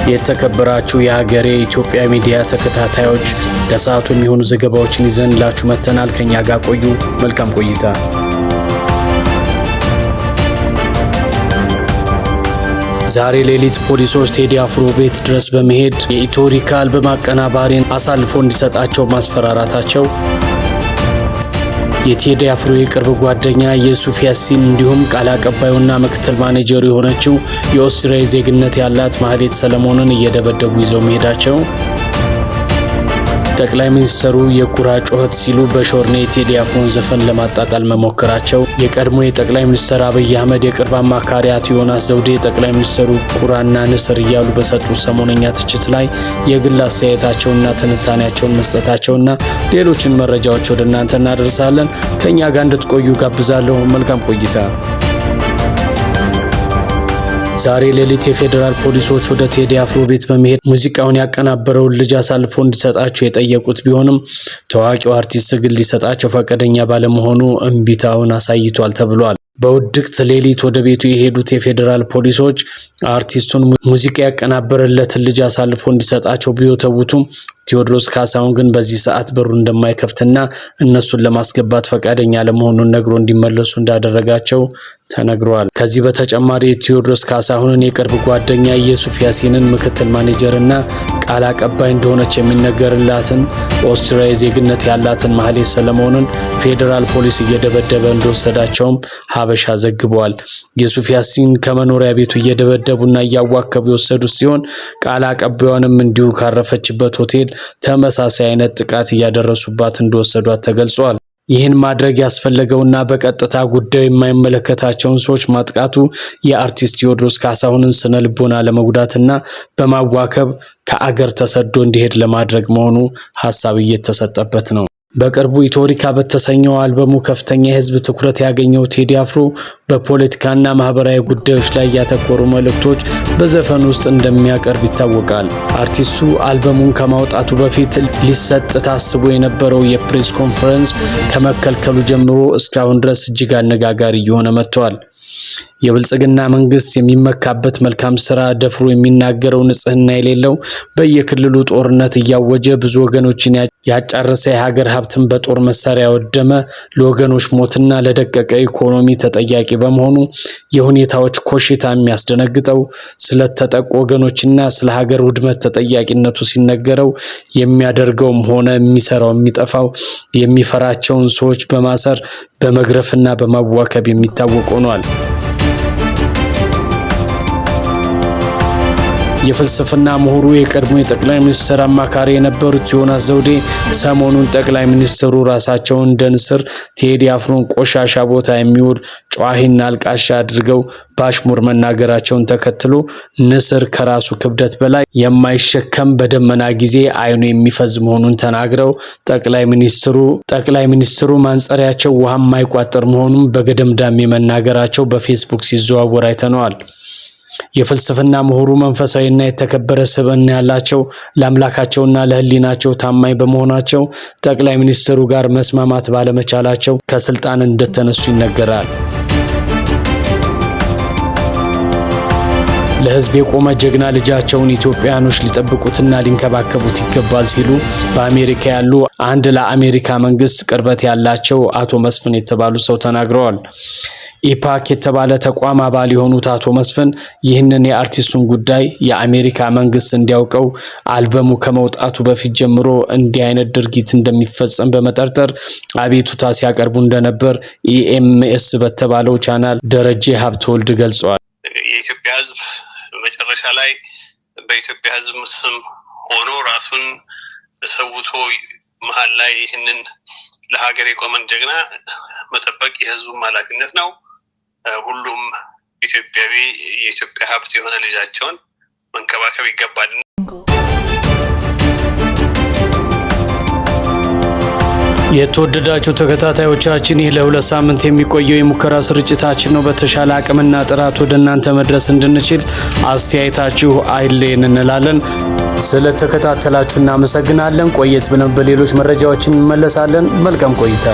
የተከበራችሁ የሀገሬ ኢትዮጵያ ሚዲያ ተከታታዮች ለሰዓቱ የሚሆኑ ዘገባዎችን ይዘንላችሁ መተናል። ከኛ ጋር ቆዩ። መልካም ቆይታ። ዛሬ ሌሊት ፖሊሶች ቴዲ አፍሮ ቤት ድረስ በመሄድ የኢትዮሪካ አልበም አቀናባሪን አሳልፎ እንዲሰጣቸው ማስፈራራታቸው፣ የቴዲ አፍሮ የቅርብ ጓደኛ የሱፍ ያሲን እንዲሁም ቃል አቀባዩና ምክትል ማኔጀሩ የሆነችው የኦስትሪያ ዜግነት ያላት ማህሌት ሰለሞንን እየደበደቡ ይዘው መሄዳቸው፣ ጠቅላይ ሚኒስትሩ የቁራ ጩኸት ሲሉ በሾርኔ ቴዲ አፍሮን ዘፈን ለማጣጣል መሞከራቸው፣ የቀድሞ የጠቅላይ ሚኒስትር አብይ አህመድ የቅርብ አማካሪ አቶ ዮናስ ዘውዴ ጠቅላይ ሚኒስትሩ ቁራና ንስር እያሉ በሰጡት ሰሞነኛ ትችት ላይ የግል አስተያየታቸውና ትንታኔያቸውን መስጠታቸውና ሌሎችን መረጃዎች ወደ እናንተ እናደርሳለን። ከኛ ጋር እንድትቆዩ ጋብዛለሁ። መልካም ቆይታ። ዛሬ ሌሊት የፌደራል ፖሊሶች ወደ ቴዲ አፍሮ ቤት በመሄድ ሙዚቃውን ያቀናበረውን ልጅ አሳልፎ እንዲሰጣቸው የጠየቁት ቢሆንም ታዋቂው አርቲስት ግን ሊሰጣቸው ፈቃደኛ ባለመሆኑ እምቢታውን አሳይቷል ተብሏል። በውድቅት ሌሊት ወደ ቤቱ የሄዱት የፌደራል ፖሊሶች አርቲስቱን ሙዚቃ ያቀናበረለትን ልጅ አሳልፎ እንዲሰጣቸው ቢወተውቱም ቴዎድሮስ ካሳሁን ግን በዚህ ሰዓት በሩ እንደማይከፍትና እነሱን ለማስገባት ፈቃደኛ ለመሆኑን ነግሮ እንዲመለሱ እንዳደረጋቸው ተነግሯል። ከዚህ በተጨማሪ ቴዎድሮስ ካሳሁንን የቅርብ ጓደኛ የሱፍ ያሲንን ምክትል ማኔጀርና ቃል አቀባይ እንደሆነች የሚነገርላትን ኦስትሪያ ዜግነት ያላትን ማህሌት ሰለሞንን ፌደራል ፖሊስ እየደበደበ እንደወሰዳቸውም ሀበሻ ዘግቧል። የሱፍ ያሲን ከመኖሪያ ቤቱ እየደበደቡና እያዋከቡ የወሰዱት ሲሆን ቃል አቀባዩንም እንዲሁ ካረፈችበት ሆቴል ተመሳሳይ አይነት ጥቃት እያደረሱባት እንደወሰዷት ተገልጿል። ይህን ማድረግ ያስፈለገውና በቀጥታ ጉዳዩ የማይመለከታቸውን ሰዎች ማጥቃቱ የአርቲስት ቴዎድሮስ ካሳሁንን ስነ ልቦና ለመጉዳትና በማዋከብ ከአገር ተሰዶ እንዲሄድ ለማድረግ መሆኑ ሐሳብ እየተሰጠበት ነው። በቅርቡ ኢትዮሪካ በተሰኘው አልበሙ ከፍተኛ የህዝብ ትኩረት ያገኘው ቴዲ አፍሮ በፖለቲካና ማህበራዊ ጉዳዮች ላይ ያተኮሩ መልእክቶች በዘፈኑ ውስጥ እንደሚያቀርብ ይታወቃል። አርቲስቱ አልበሙን ከማውጣቱ በፊት ሊሰጥ ታስቦ የነበረው የፕሬስ ኮንፈረንስ ከመከልከሉ ጀምሮ እስካሁን ድረስ እጅግ አነጋጋሪ እየሆነ መጥቷል። የብልጽግና መንግስት የሚመካበት መልካም ስራ ደፍሮ የሚናገረው ንጽህና የሌለው በየክልሉ ጦርነት እያወጀ ብዙ ወገኖችን ያጫረሰ የሀገር ሀብትን በጦር መሳሪያ ወደመ ለወገኖች ሞትና ለደቀቀ ኢኮኖሚ ተጠያቂ በመሆኑ የሁኔታዎች ኮሽታ የሚያስደነግጠው ስለተጠቁ ወገኖችና ስለ ሀገር ውድመት ተጠያቂነቱ ሲነገረው የሚያደርገውም ሆነ የሚሰራው የሚጠፋው የሚፈራቸውን ሰዎች በማሰር በመግረፍና በማዋከብ የሚታወቅ ሆኗል። የፍልስፍና ምሁሩ የቀድሞ የጠቅላይ ሚኒስትር አማካሪ የነበሩት ዮናስ ዘውዴ ሰሞኑን ጠቅላይ ሚኒስትሩ ራሳቸውን እንደ ንስር ቴዲ አፍሮን ቆሻሻ ቦታ የሚውል ጨዋሂና አልቃሻ አድርገው ባሽሙር መናገራቸውን ተከትሎ ንስር ከራሱ ክብደት በላይ የማይሸከም በደመና ጊዜ አይኑ የሚፈዝ መሆኑን ተናግረው ጠቅላይ ሚኒስትሩ ማንጸሪያቸው ውሃ የማይቋጥር መሆኑን በገደምዳሜ መናገራቸው በፌስቡክ ሲዘዋወር አይተነዋል። የፍልስፍና ምሁሩ መንፈሳዊና የተከበረ ስብዕና ያላቸው ለአምላካቸውና ለሕሊናቸው ታማኝ በመሆናቸው ጠቅላይ ሚኒስትሩ ጋር መስማማት ባለመቻላቸው ከስልጣን እንደተነሱ ይነገራል። ለህዝብ የቆመ ጀግና ልጃቸውን ኢትዮጵያኖች ሊጠብቁትና ሊንከባከቡት ይገባል ሲሉ በአሜሪካ ያሉ አንድ ለአሜሪካ መንግስት ቅርበት ያላቸው አቶ መስፍን የተባሉ ሰው ተናግረዋል። ኢፓክ የተባለ ተቋም አባል የሆኑት አቶ መስፍን ይህንን የአርቲስቱን ጉዳይ የአሜሪካ መንግስት እንዲያውቀው አልበሙ ከመውጣቱ በፊት ጀምሮ እንዲህ አይነት ድርጊት እንደሚፈጸም በመጠርጠር አቤቱታ ሲያቀርቡ እንደነበር ኢኤምኤስ በተባለው ቻናል ደረጀ ሀብተወልድ ገልጿል። የኢትዮጵያ ህዝብ መጨረሻ ላይ በኢትዮጵያ ህዝብ ስም ሆኖ ራሱን ሰውቶ መሃል ላይ ይህንን ለሀገር የቆመን ጀግና መጠበቅ የህዝቡ ኃላፊነት ነው። ሁሉም ኢትዮጵያዊ የኢትዮጵያ ሀብት የሆነ ልጃቸውን መንከባከብ ይገባል። የተወደዳችሁ ተከታታዮቻችን ይህ ለሁለት ሳምንት የሚቆየው የሙከራ ስርጭታችን ነው። በተሻለ አቅምና ጥራት ወደ እናንተ መድረስ እንድንችል አስተያየታችሁ አይለየን እንላለን። ስለተከታተላችሁ እናመሰግናለን። ቆየት ብለን በሌሎች መረጃዎች እንመለሳለን። መልካም ቆይታ።